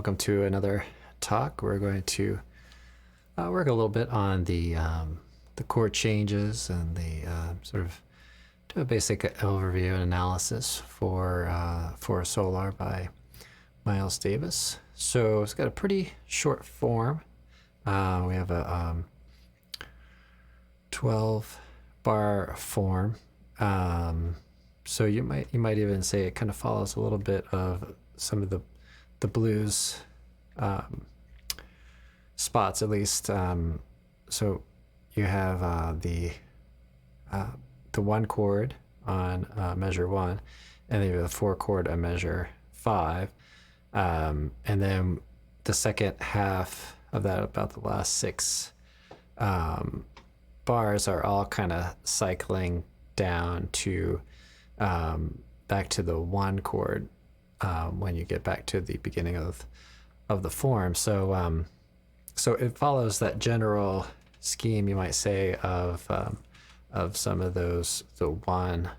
welcome to another talk. We're going to work a little bit on the chord changes and the sort of do a basic overview and analysis for Solar by Miles Davis. So it's got a pretty short form. We have a 12 bar form. So you might even say it kind of follows a little bit of some of the blues spots, at least. So you have the one chord on measure 1, and then you have the 4 chord on measure 5, and then the second half of that, about the last 6 bars, are all kind of cycling down to back to the 1 chord when you get back to the beginning of the form. So so it follows that general scheme, you might say, of some of those, the 1,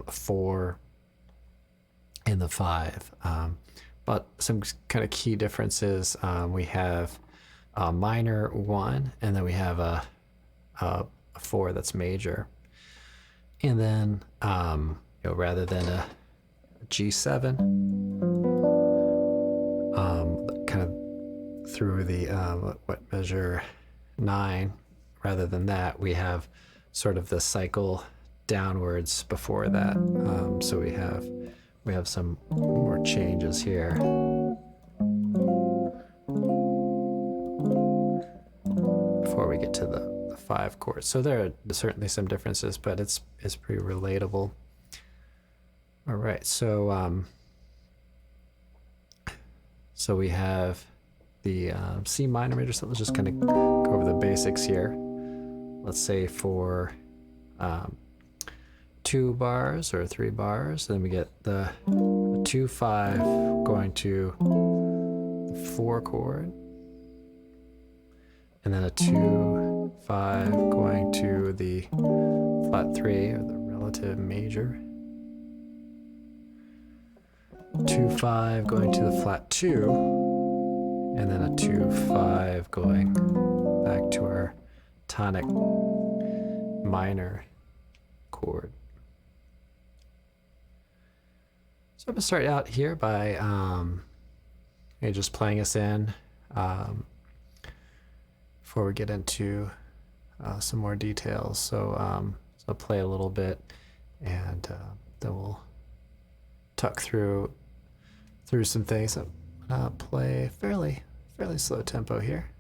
4, and the 5. But some kind of key differences. We have a minor 1, and then we have a 4 that's major. And then rather than a G7, kind of through the measure 9, rather than that, we have sort of the cycle downwards before that. So we have some more changes here before we get to the 5 chords. So there are certainly some differences, but it's pretty relatable. All right, so so we have the C minor major. So let's just kind of go over the basics here. Let's say for 2 bars or 3 bars, then we get the 2, 5 going to the 4 chord, and then a 2, 5 going to the flat 3, or the relative major, 2, 5 going to the flat 2, and then a 2, 5 going back to our tonic minor chord. So I'm going to start out here by just playing us in before we get into some more details. So, so I'll play a little bit, and then we'll tuck through some things. I'll play fairly slow tempo here.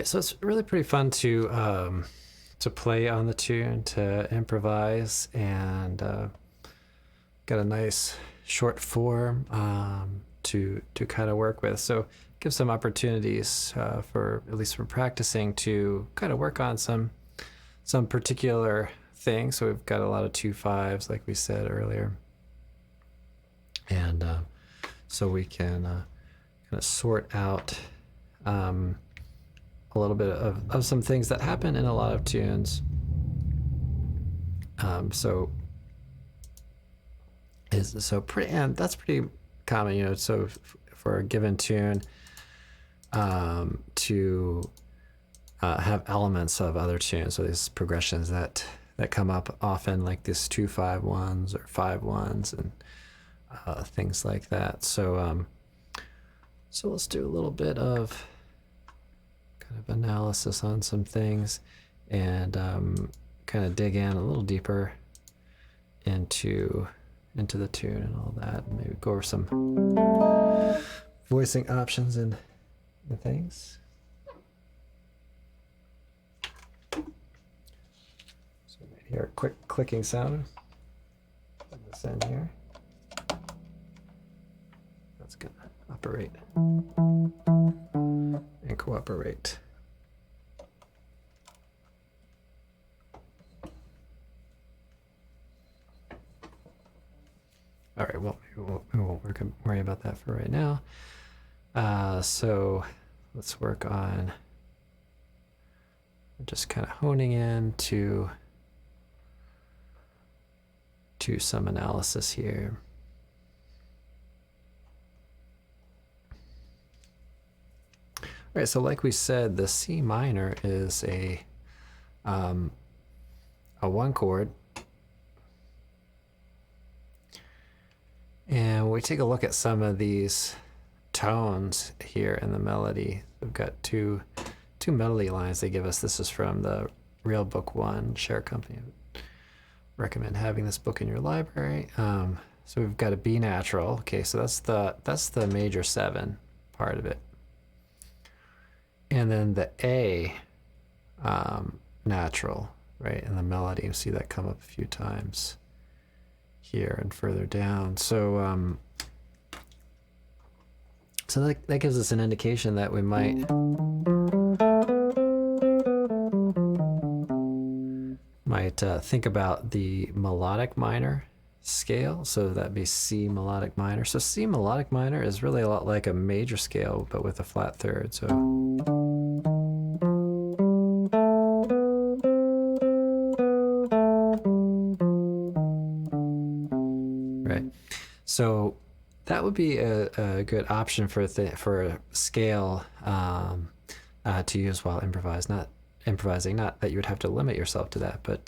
So it's really pretty fun to play on the tune, to improvise, and got a nice short form to kind of work with. So give some opportunities for, at least for practicing, to kind of work on some particular thing. So we've got a lot of 2/5s, like we said earlier. And so we can kind of sort out a little bit of some things that happen in a lot of tunes. And that's pretty common, you know. So for a given tune, to have elements of other tunes, so these progressions that come up often, like this 2/5-1s or 5/1s and things like that. So so let's do a little bit of kind of analysis on some things, and kind of dig in a little deeper into the tune and all that, and maybe go over some voicing options and things. So you might hear a quick clicking sound. Put this in here. That's gonna operate and cooperate. All right, well, we won't worry about that for right now. So let's work on just kind of honing in to some analysis here. All right, so like we said, the C minor is a 1 chord. And when we take a look at some of these tones here in the melody, we've got two melody lines they give us. This is from the Real Book 1 Share Company. I would recommend having this book in your library. So we've got a B natural. Okay, so that's the major 7 part of it. And then the A natural, right, in the melody. You see that come up a few times here and further down. So so that gives us an indication that we might think about the melodic minor scale. So that'd be C melodic minor. So C melodic minor is really a lot like a major scale, but with a flat third. So right. So that would be a good option for a scale to use while improvising. Not that you would have to limit yourself to that, but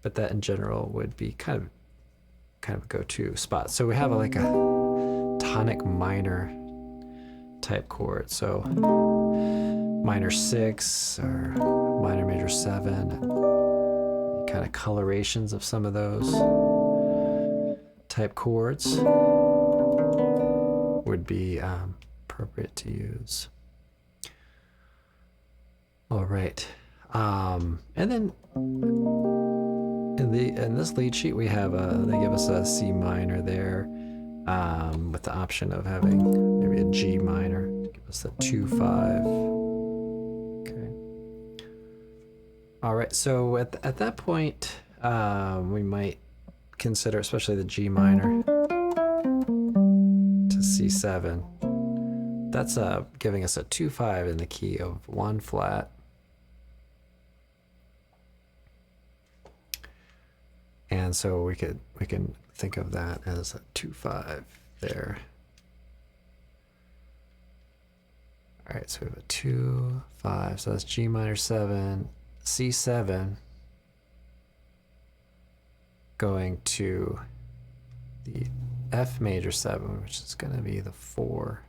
that in general would be kind of a go-to spot. So we have like a tonic minor type chord. So minor 6 or minor major 7, kind of colorations of some of those type chords would be appropriate to use. All right, and then in this lead sheet we have they give us a C minor there, with the option of having maybe a G minor to give us the 2/5. Okay. All right, so at that point we might consider, especially the G minor to C7. That's giving us a 2/5 in the key of 1 flat. And so we can think of that as a 2/5 there. All right, so we have a 2/5. So that's G minor 7, C7, going to the F major 7, which is going to be the 4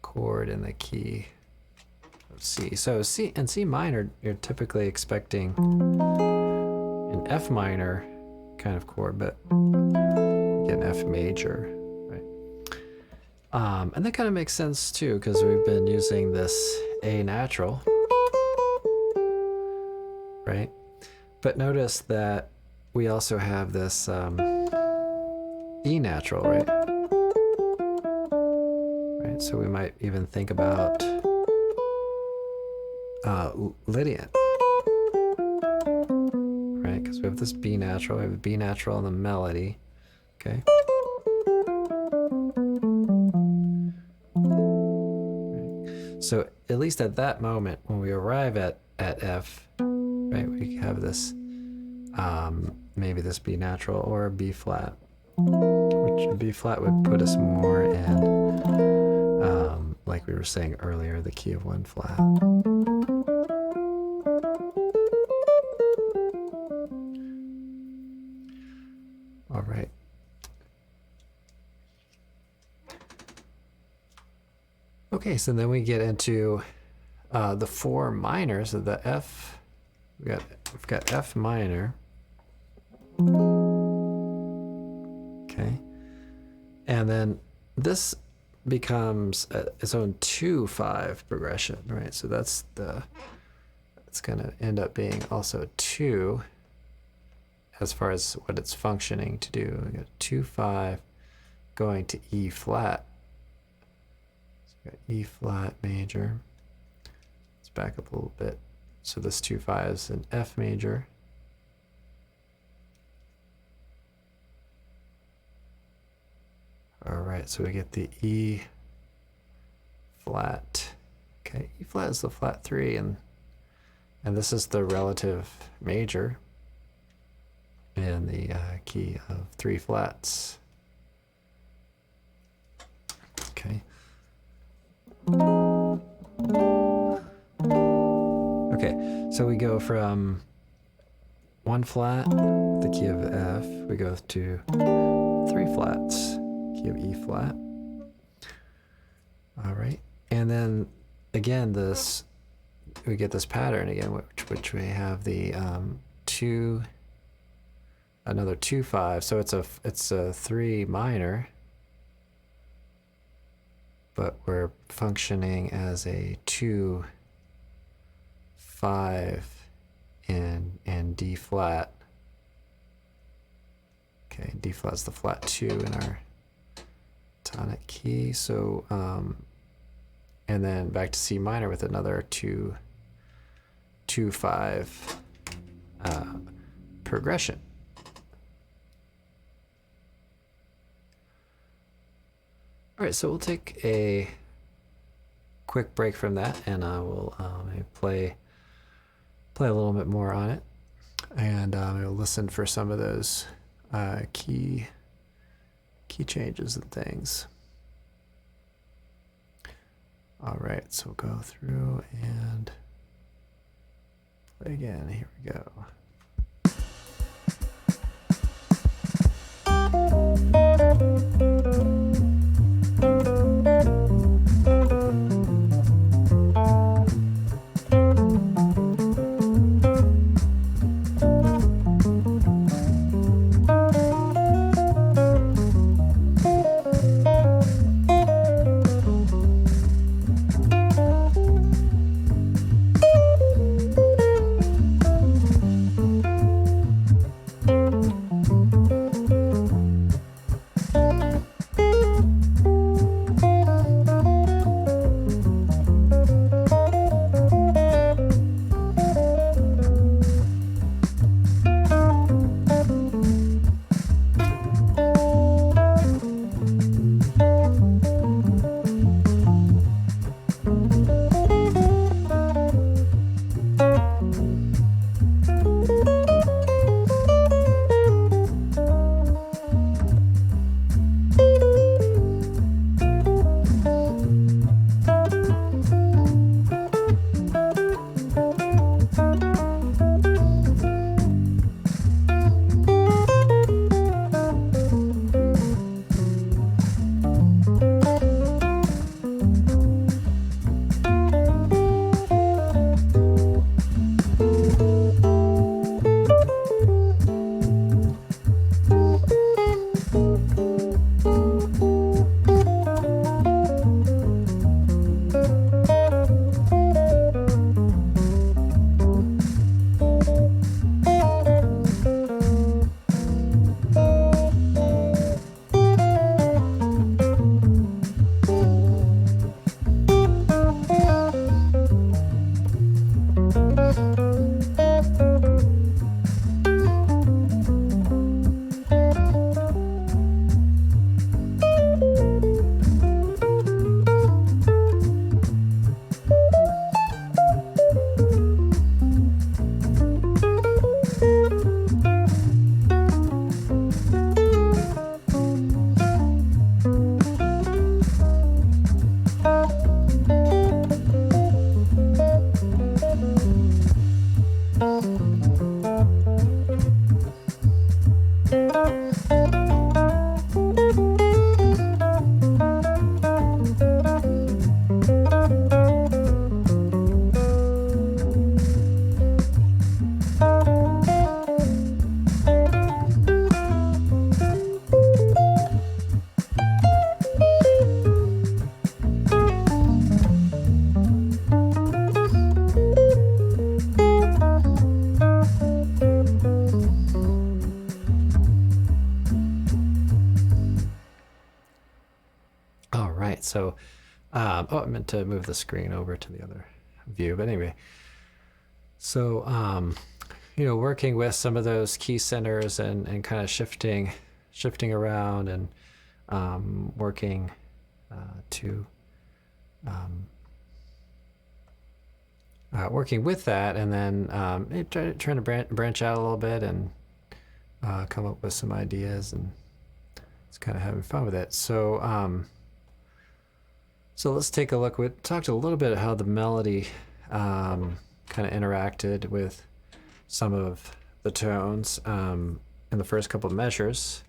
chord in the key of C. So C minor, you're typically expecting an F minor kind of chord, but again, F major, right? And that kind of makes sense too, because we've been using this A natural, right? But notice that we also have this E natural, right? Right, so we might even think about Lydian, right? Because we have this B natural, we have a B natural on the melody, okay? Right. So at least at that moment, when we arrive at F, right, we have this, maybe this B natural or a B flat, which B flat would put us more in, like we were saying earlier, the key of 1 flat. All right. Okay, so then we get into the 4 minor, so the F, we've got F minor. Okay, and then this becomes its own 2/5 progression, right? So it's gonna end up being also 2 as far as what it's functioning to do. We got 2/5 going to E flat. So we got E flat major. Let's back up a little bit. So this 2/5 is an F major. All right, so we get the E flat. Okay, E flat is the flat 3, and this is the relative major in the key of 3 flats. Okay. Okay, so we go from 1 flat, the key of F, we go to 3 flats, key of E flat. All right, and then again, we get this pattern again, which we have the another 2/5, so it's a 3 minor, but we're functioning as a 2/5 in D flat. Okay, D flat is the flat 2 in our tonic key. So and then back to C minor with another 2/5 progression. All right, so we'll take a quick break from that, and I will maybe play a little bit more on it, and we'll listen for some of those key changes and things. All right, so we'll go through and play again. Here we go. So, oh, I meant to move the screen over to the other view, but anyway. So, working with some of those key centers and kind of shifting around and working to working with that, and then trying to branch out a little bit and come up with some ideas, and it's kind of having fun with it. So so let's take a look. We talked a little bit about how the melody kind of interacted with some of the tones in the first couple of measures.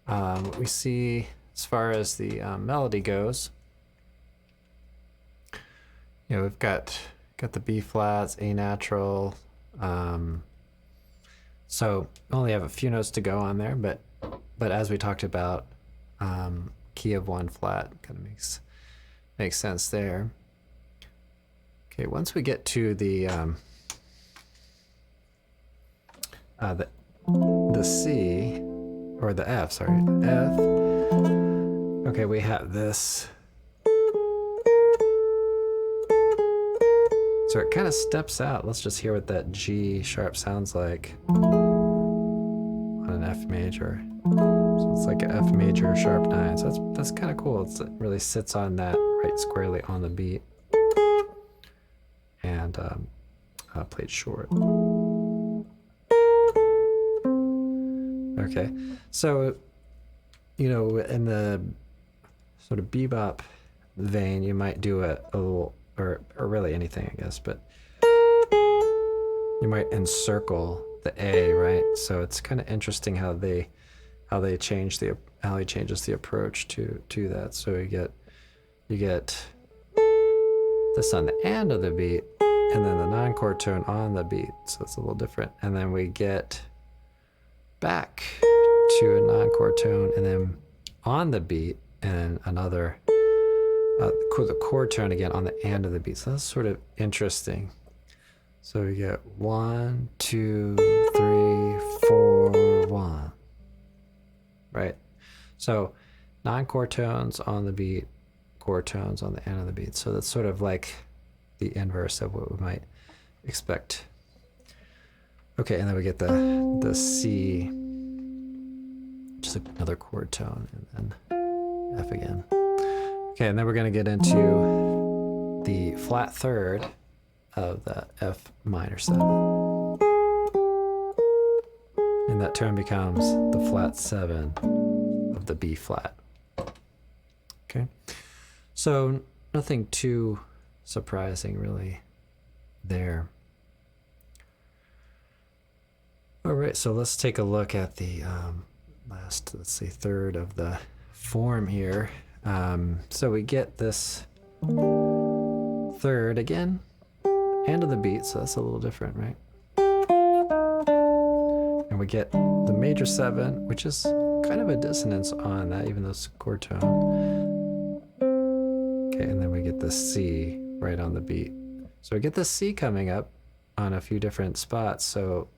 What we see as far as the melody goes, we've got the B flats, A natural. So only have a few notes to go on there, but as we talked about, key of 1 flat kind of makes sense there. Okay, once we get to the C, or the F, sorry, F. Okay, we have this. So it kind of steps out. Let's just hear what that G sharp sounds like on an F major. So it's like an F major sharp 9. So that's kind of cool. It really sits on that right squarely on the beat, and played short. Okay, so in the sort of bebop vein, you might do a little, or really anything, I guess, but you might encircle the A, right? So it's kind of interesting how he changes the approach to that. So you get this on the end of the beat, and then the non-chord tone on the beat. So it's a little different, and then we get back to a non-chord tone, and then on the beat, and another the chord tone again on the end of the beat. So that's sort of interesting. So we get 1, 2, 3, 4, 1. Right? So non-chord tones on the beat, chord tones on the end of the beat. So that's sort of like the inverse of what we might expect. Okay, and then we get the C, just another chord tone, and then F again. Okay, and then we're going to get into the flat third of the F minor 7. And that tone becomes the flat 7 of the B flat. Okay, so nothing too surprising really there. All right, so let's take a look at the last, let's say, third of the form here. So we get this third again, end of the beat, so that's a little different, right? And we get the major 7, which is kind of a dissonance on that, even though it's a chord tone. Okay, and then we get the C right on the beat. So we get the C coming up on a few different spots, so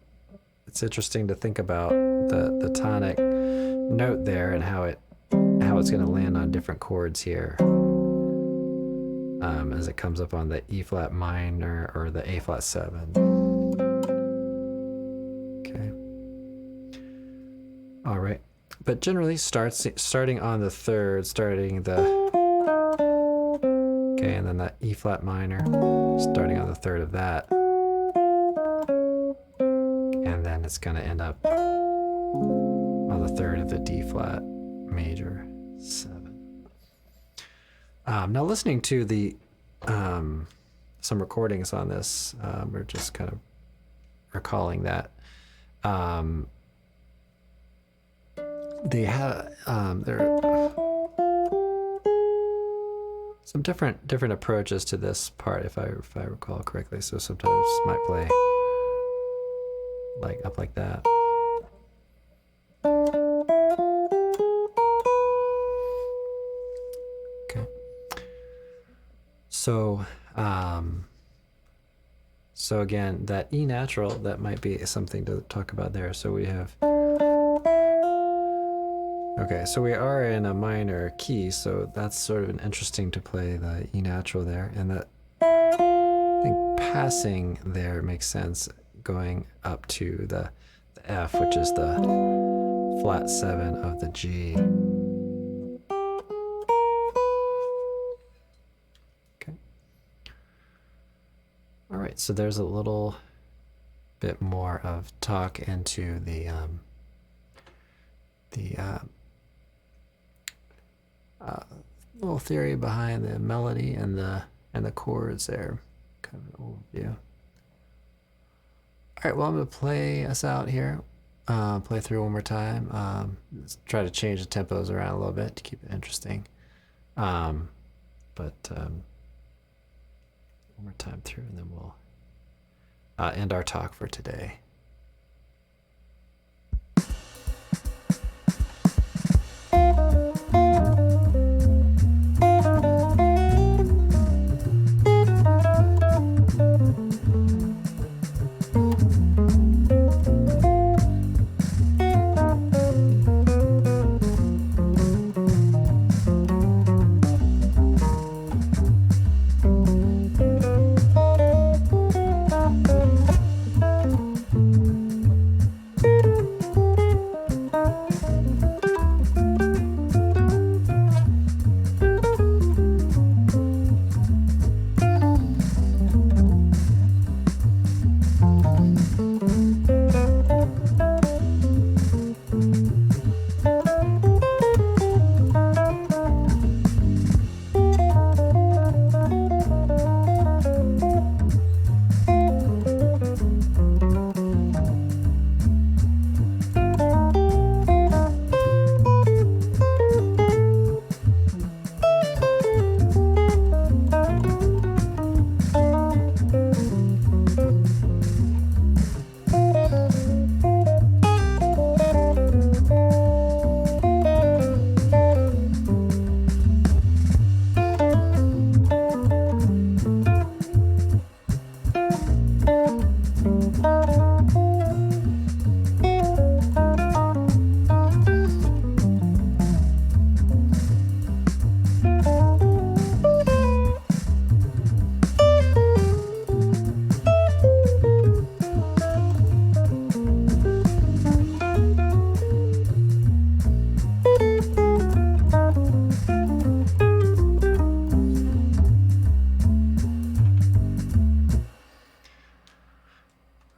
it's interesting to think about the tonic note there and how it's going to land on different chords here, as it comes up on the E flat minor or the A flat 7. Okay. All right. But generally starting on the third, starting the, okay, and then that E flat minor, starting on the third of that. And then it's going to end up on the third of the D flat major 7. Now listening to the some recordings on this, we're just kind of recalling that they have there are some different approaches to this part, if I recall correctly. So sometimes it might play like up like that. Okay. So again, that E natural, that might be something to talk about there. So we have Okay, so we are in a minor key, so that's sort of an interesting to play the E natural there, and that I think passing there makes sense, going up to the F, which is the flat 7 of the G. Okay. All right, so there's a little bit more of talk into the little theory behind the melody and the chords there. Kind of an overview. All right, well, I'm gonna play us out here. Play through one more time. Let's try to change the tempos around a little bit to keep it interesting. But one more time through, and then we'll end our talk for today.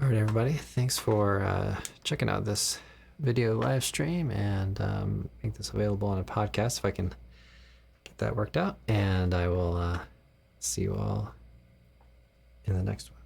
Everybody, thanks for checking out this video live stream, and make this available on a podcast if I can get that worked out, and I will see you all in the next one.